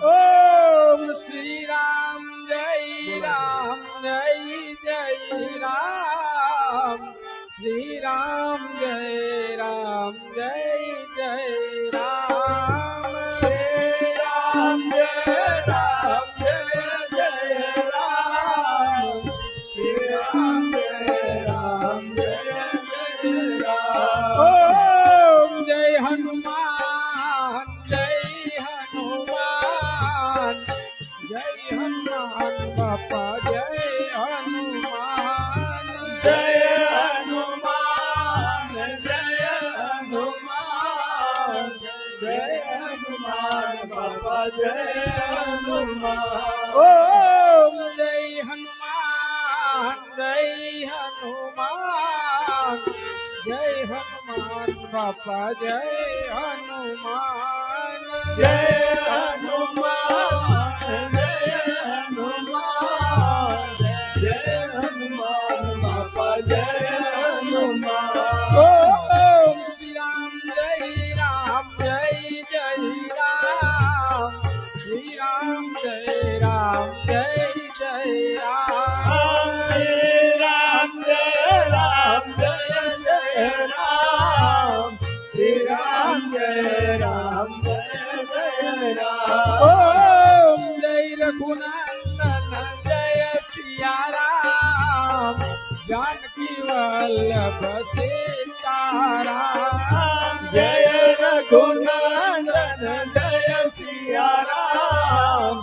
ओम श्री राम जय राम जय जय राम श्री राम जय जय राम श्री राम जय जय राम श्री राम जय जय राम। ओम जय हनुमान जय हनुमान बापा जय हनुमान जय हनुमान जय हनुमान जय हनुमान बाबा जय हनुमान। ओम जय हनुमान जय हनुमान बापा जय हनुमान जय हनुमान जय हनुमान जय हनुमान बाबा जय हनुमान। ओम श्री राम जय जय राम श्री राम जय जय राम श्री राम जय जय राम श्री राम जय जय राम। ओम जय रघुनंदन जय सिया राम जानकी वल्लभ सीताराम जय रघुनंदन जय सिया राम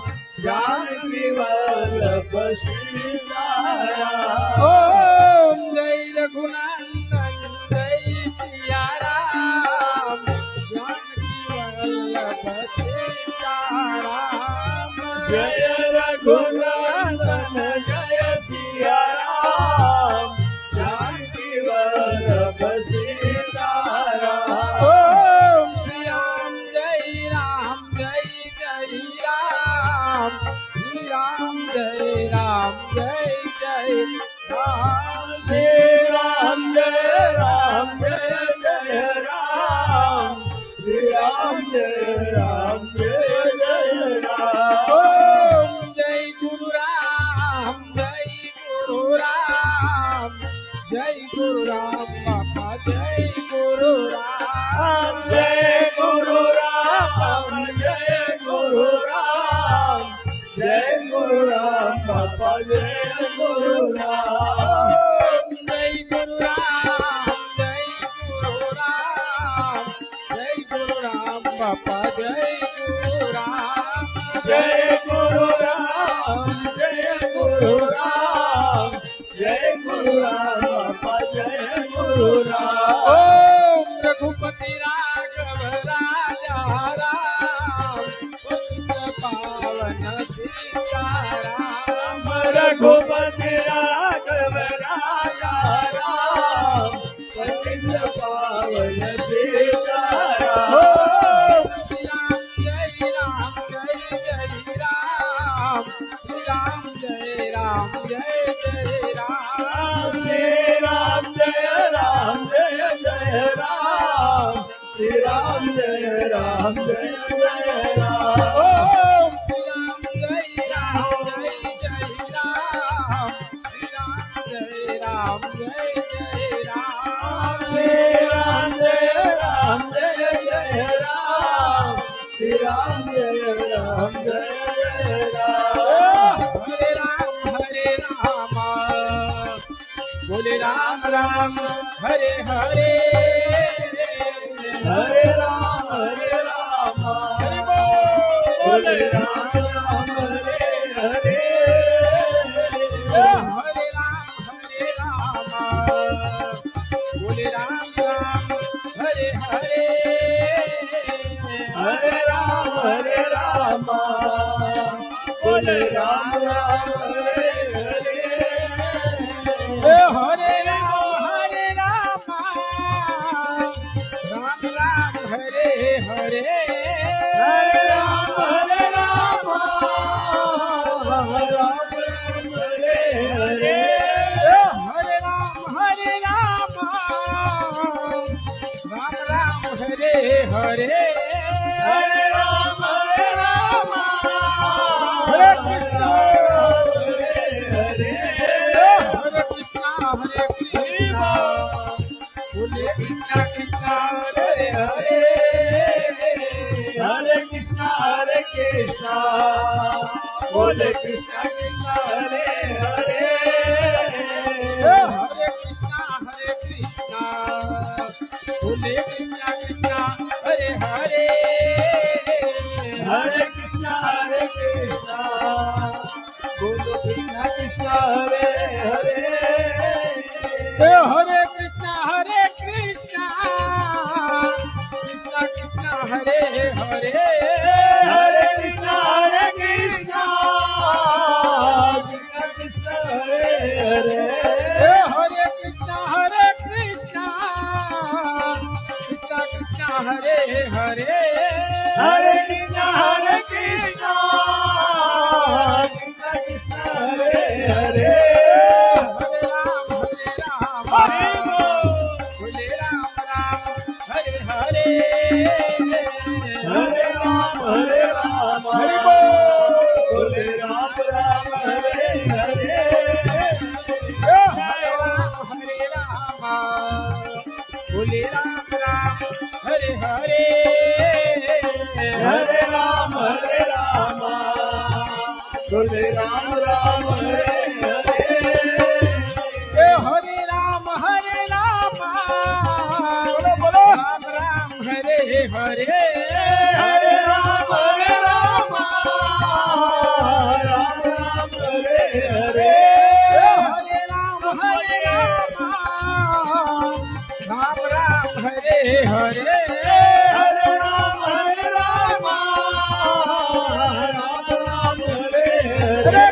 जानकी वल्लभ सीताराम। ओम जय रघुनंदन जय सिया राम जानकी वल्लभ सीताराम जय रघुनंदन जय सिया राम जानकी वल्लभ सीताराम। ओम श्री राम जय जय राम श्री राम जय जय राम श्री राम जय जय राम श्री राम जय जय राम। ओम जय गुरु राम बाबा जय गुरु राम जय गुरु राम जय गुरु राम जय गुरु राम बाबा जय गुरु राम। जय गुरु राम जय गुरु राम बाबा जय गुरु राम जय गुरु राम जय गुरु राम जय गुरु राम बाबा जय गुरु राम। ओम रघुपति राघव राजा राम पतित पावन सीताराम रघुपति राघव राजा राम पतित पावन सीताराम। ओम श्री राम जय जय राम श्री राम जय जय राम श्री राम जय जय राम श्री राम जय जय राम। ओम श्री राम जय जय राम श्री राम जय जय राम श्री राम जय जय राम श्री राम जय जय राम। हरे राम बोले राम राम हरे हरे हरे राम हरि बोल बोले राम राम हरे हरे हरे राम बोले राम राम हरे हरे हरे राम बोले राम राम हरे हरे हरे राम राम राम हरे हरे हरे राम राम राम हरे हरे हरे राम राम राम हरे हरे हरे हरे राम हरे कृष्ण हरे हरे कृष्णा हरे कृष्णा बोले कृष्णा कृष्णा हरे हरे हरे कृष्णा बोले कृष्णा कृष्णा हरे हरे हरे कृष्णा बोले कृष्णा कृष्णा हरे हरे हरे कृष्णा बोलो कृष्णा कृष्णा हरे हरे हरे कृष्णा कृष्णा कृष्णा हरे हरे हरे कृष्णा कृष्णा कृष्णा हरे हरे हरे कृष्णा कृष्णा कृष्णा हरे हरे हरे कृष्णा कृष्णा कृष्णा हरे हरे हरे राम हरि बोल हरे राम राम हरे हरे हरे राम हरि हरि बोल बोले राम राम हरे हरे हरे राम बोले राम राम हरे हरे हरे राम बोले राम राम हरे हरे हरे राम बोलो बोलो राम राम हरे हरे हरे राम राम राम हरे हरे हरे राम राम राम हरे हरे हरे राम राम हरे हरे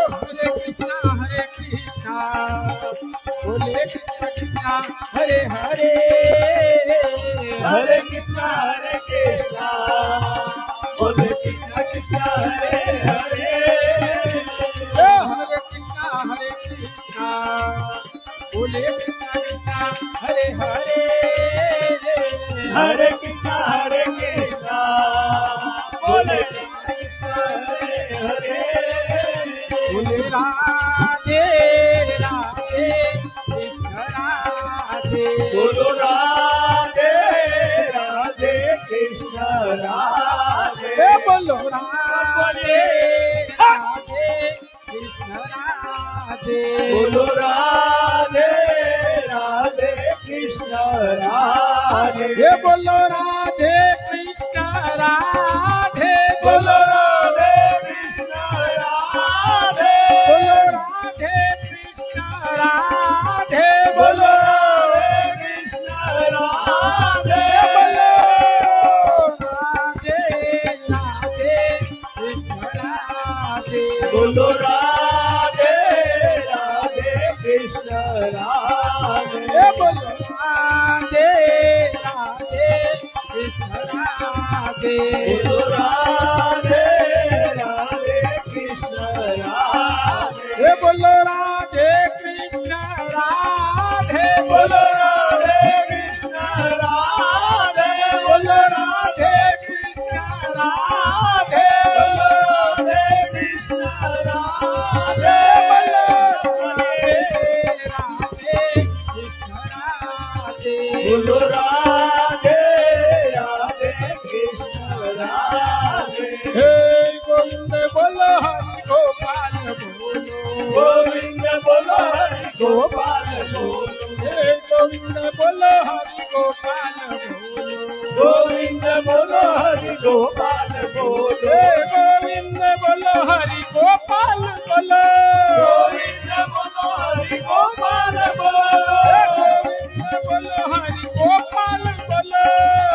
हरे कृष्ण बोले कृष्ण कृष्ण हरे हरे हरे कृष्णा बोले कृष्णा कृष्णा हरे हरे हरे कृष्ण बोले कृष्ण कृष्ण हरे हरे हरे कृष्णा बोले कृष्णा हरे हरे बोले राधे राधे कृष्ण राधे बोलो राधे राधे कृष्ण राधे बोलो राधे राधे कृष्ण राधे बोलो राधे राधे कृष्ण राधे बोलो राधे कृष्ण राधे बोलो राधे कृष्ण राधे बोलो राधे कृष्ण राधे बोलो राधे कृष्ण राधे बोलो राधे राधे कृष्ण राधे बोलो राधे राधे कृष्ण राधे बोलो राधे राधे कृष्ण राधे बोलो राधे राधे कृष्ण राधे बोलो राधे कृष्ण राधे बोलो राधे कृष्ण राधे बोलो राधे कृष्ण राधे बोलो राधे कृष्ण राधे बोलो राधे राधे कृष्ण राधे बोलो राधे राधे कृष्ण राधे हे गोविंद बोलो हरि गोपाल बोलो गोविंद बोलो हरि गोपाल बोलो हे गोविंद बोलो हरि गोपाल बोलो गोविंद बोलो हरि गोपाल बोलो हे गोविंद बोलो हरि गोपाल बोलो गोविंद बोलो हरि गोपाल बोलो हे गोविंद बोलो हरि गोपाल बोलो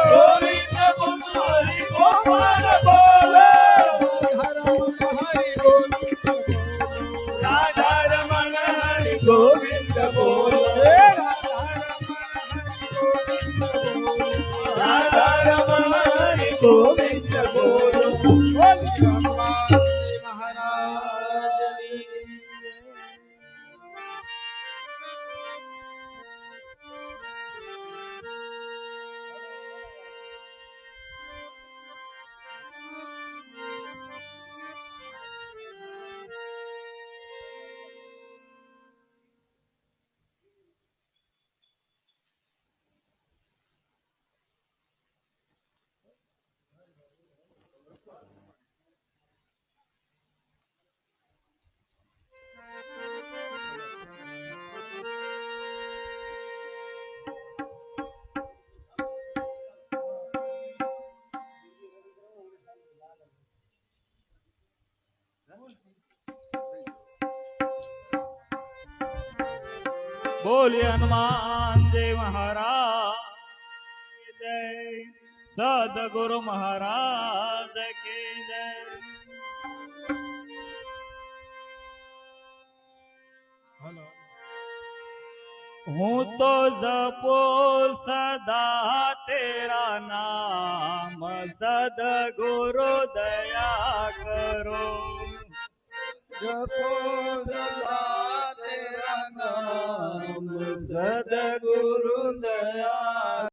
गोविंद बोलो हरि गोपाल बोलो राधा रमण हरि राधा रमण हरि गोविंद बोलो गोविंद बोलो हे राधा रमण हरि गोविंद बोलो राधा रमण हरि गोविंद बोलिए हनुमान जी महाराज जय, सदगुरु महाराज की जय। हूँ तो जपो सदा तेरा नाम, सदगुरु दया करो। जपो सदा तेरा नाम, सदगुरु दया